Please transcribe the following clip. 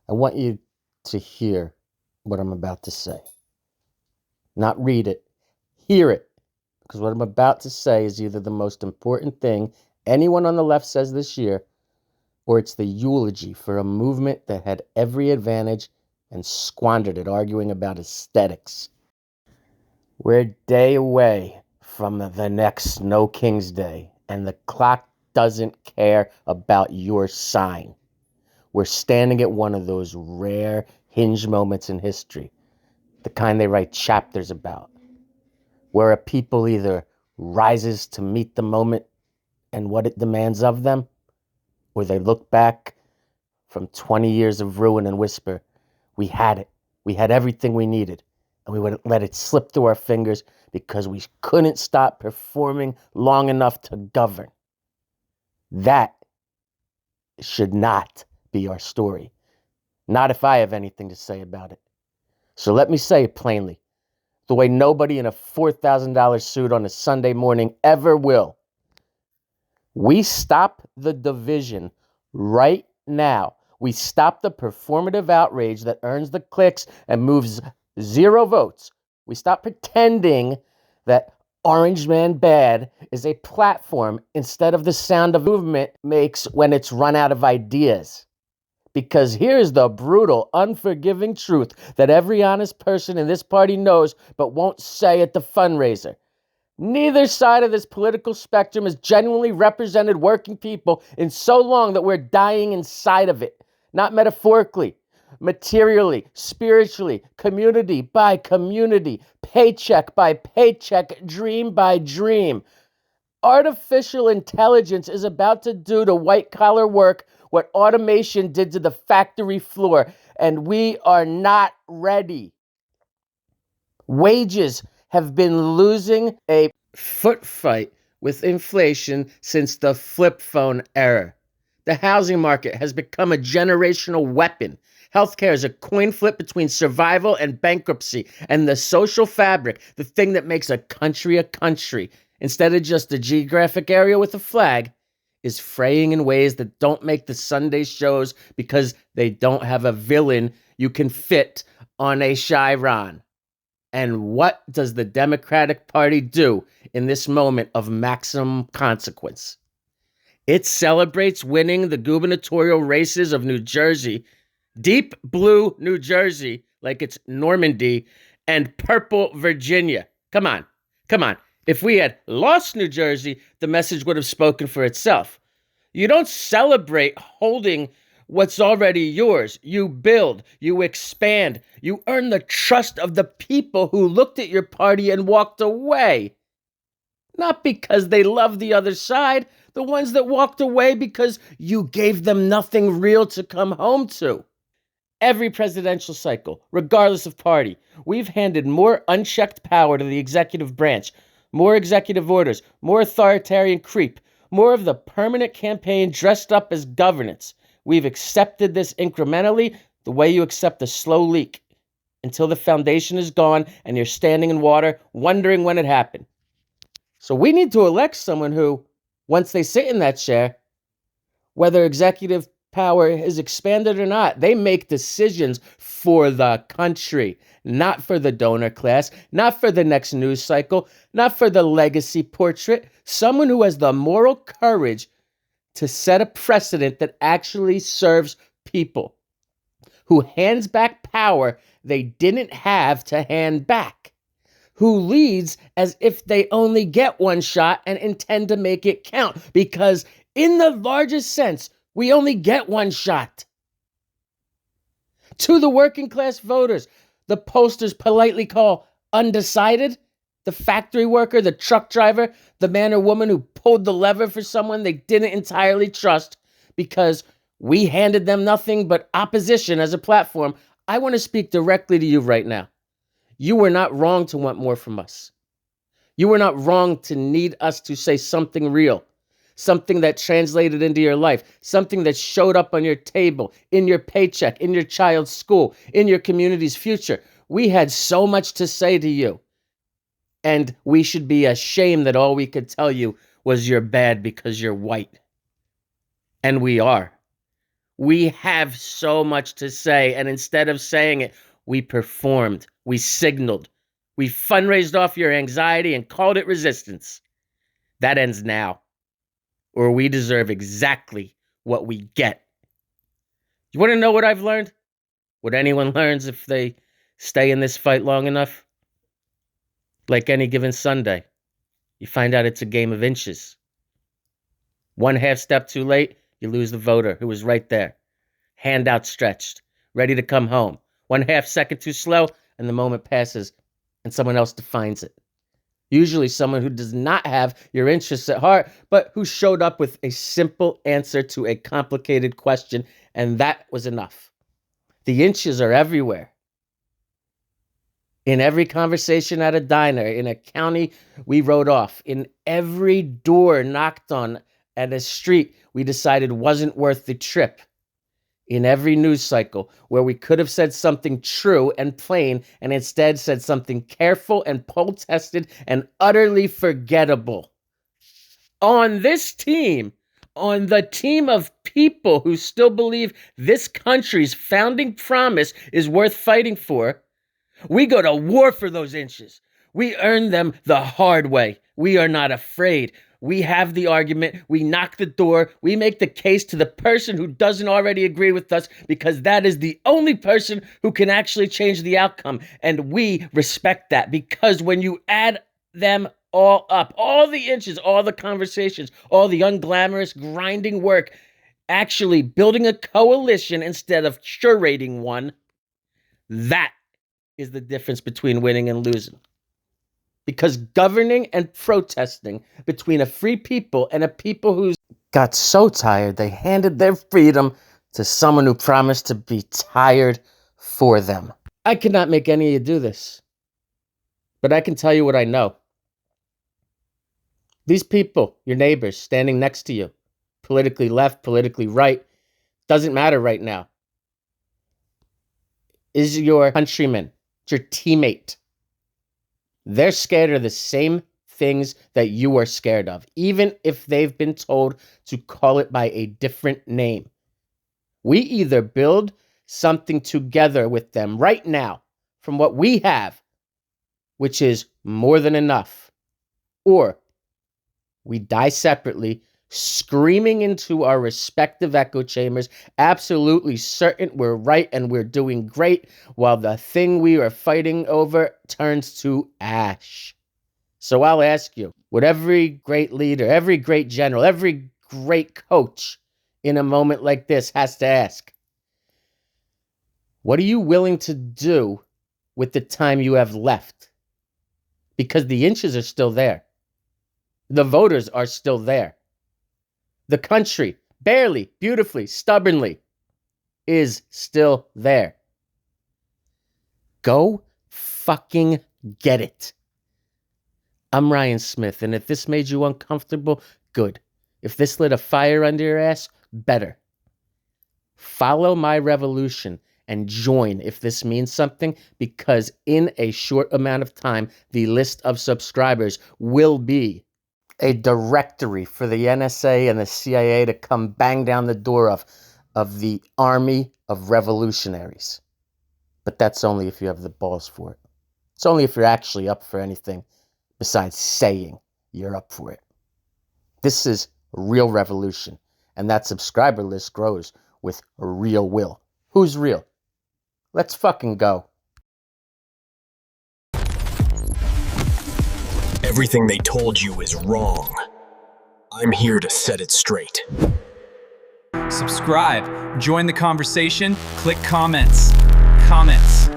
I want you to hear what I'm about to say. Not read it, hear it. Because what I'm about to say is either the most important thing anyone on the left says this year, or it's the eulogy for a movement that had every advantage and squandered it arguing about aesthetics. We're a day away from the next No King's Day, and the clock doesn't care about your sign. We're standing at one of those rare hinge moments in history, the kind they write chapters about, where a people either rises to meet the moment and what it demands of them, or they look back from 20 years of ruin and whisper, we had it. We had everything we needed, and we would let it slip through our fingers because we couldn't stop performing long enough to govern. That should not be our story. Not if I have anything to say about it. So let me say it plainly, the way nobody in a $4,000 suit on a Sunday morning ever will. We stop the division right now. We stop the performative outrage that earns the clicks and moves 0 votes. We stop pretending that Orange Man Bad is a platform instead of the sound a movement makes when it's run out of ideas. Because here's the brutal, unforgiving truth that every honest person in this party knows but won't say at the fundraiser. Neither side of this political spectrum has genuinely represented working people in so long that we're dying inside of it. Not metaphorically, materially, spiritually, community by community, paycheck by paycheck, dream by dream. Artificial intelligence is about to do to white-collar work what automation did to the factory floor, and we are not ready. Wages have been losing a foot fight with inflation since the flip phone era. The housing market has become a generational weapon. Healthcare is a coin flip between survival and bankruptcy, and the social fabric, the thing that makes a country, instead of just a geographic area with a flag, is fraying in ways that don't make the Sunday shows because they don't have a villain you can fit on a Chiron. And what does the Democratic Party do in this moment of maximum consequence? It celebrates winning the gubernatorial races of New Jersey, deep blue New Jersey, like it's Normandy, and purple Virginia. Come on. If we had lost New Jersey, the message would have spoken for itself. You don't celebrate holding what's already yours. You build, you expand, you earn the trust of the people who looked at your party and walked away. Not because they love the other side, the ones that walked away because you gave them nothing real to come home to. Every presidential cycle, regardless of party, we've handed more unchecked power to the executive branch, more executive orders, more authoritarian creep, more of the permanent campaign dressed up as governance. We've accepted this incrementally, the way you accept a slow leak, until the foundation is gone and you're standing in water wondering when it happened. So we need to elect someone who, once they sit in that chair, whether executive power is expanded or not, they make decisions for the country, not for the donor class, not for the next news cycle, not for the legacy portrait. Someone who has the moral courage to set a precedent that actually serves people, who hands back power they didn't have to hand back, who leads as if they only get one shot and intend to make it count, because in the largest sense, we only get one shot. To the working class voters, the posters politely call undecided, the factory worker, the truck driver, the man or woman who pulled the lever for someone they didn't entirely trust because we handed them nothing but opposition as a platform. I want to speak directly to you right now. You were not wrong to want more from us. You were not wrong to need us to say something real, something that translated into your life, something that showed up on your table, in your paycheck, in your child's school, in your community's future. We had so much to say to you. And we should be ashamed that all we could tell you was you're bad because you're white. And we are. We have so much to say, and instead of saying it, we performed, we signaled, we fundraised off your anxiety and called it resistance. That ends now, or we deserve exactly what we get. You want to know what I've learned? What anyone learns if they stay in this fight long enough? Like any given Sunday, you find out it's a game of inches. One half step too late, you lose the voter who was right there, hand outstretched, ready to come home. 1/2 second too slow, and the moment passes, and someone else defines it. Usually someone who does not have your interests at heart, but who showed up with a simple answer to a complicated question, and that was enough. The inches are everywhere. In every conversation at a diner, in a county we wrote off, in every door knocked on at a street we decided wasn't worth the trip, in every news cycle where we could have said something true and plain and instead said something careful and poll-tested and utterly forgettable. On this team, on the team of people who still believe this country's founding promise is worth fighting for, we go to war for those inches. We earn them the hard way. We are not afraid. We have the argument. We knock the door. We make the case to the person who doesn't already agree with us, because that is the only person who can actually change the outcome. And we respect that, because when you add them all up, all the inches, all the conversations, all the unglamorous grinding work, actually building a coalition instead of curating one, that is the difference between winning and losing. Because governing and protesting between a free people and a people who got so tired they handed their freedom to someone who promised to be tired for them. I cannot make any of you do this, but I can tell you what I know. These people, your neighbors standing next to you, politically left, politically right, doesn't matter right now, is your countryman, it's your teammate. They're scared of the same things that you are scared of, even if they've been told to call it by a different name. We either build something together with them right now from what we have, which is more than enough, or we die separately, screaming into our respective echo chambers, absolutely certain we're right and we're doing great, while the thing we are fighting over turns to ash. So I'll ask you, what every great leader, every great general, every great coach in a moment like this has to ask: what are you willing to do with the time you have left? Because the inches are still there. The voters are still there. The country, barely, beautifully, stubbornly, is still there. Go fucking get it. I'm Ryan Smith, and if this made you uncomfortable, good. If this lit a fire under your ass, better. Follow my revolution and join if this means something, because in a short amount of time, the list of subscribers will be a directory for the NSA and the CIA to come bang down the door of the army of revolutionaries. But that's only if you have the balls for it. It's only if you're actually up for anything besides saying you're up for it. This is a real revolution, and that subscriber list grows with a real will. Who's real? Let's fucking go. Everything they told you is wrong. I'm here to set it straight. Subscribe, join the conversation, click comments. Comments.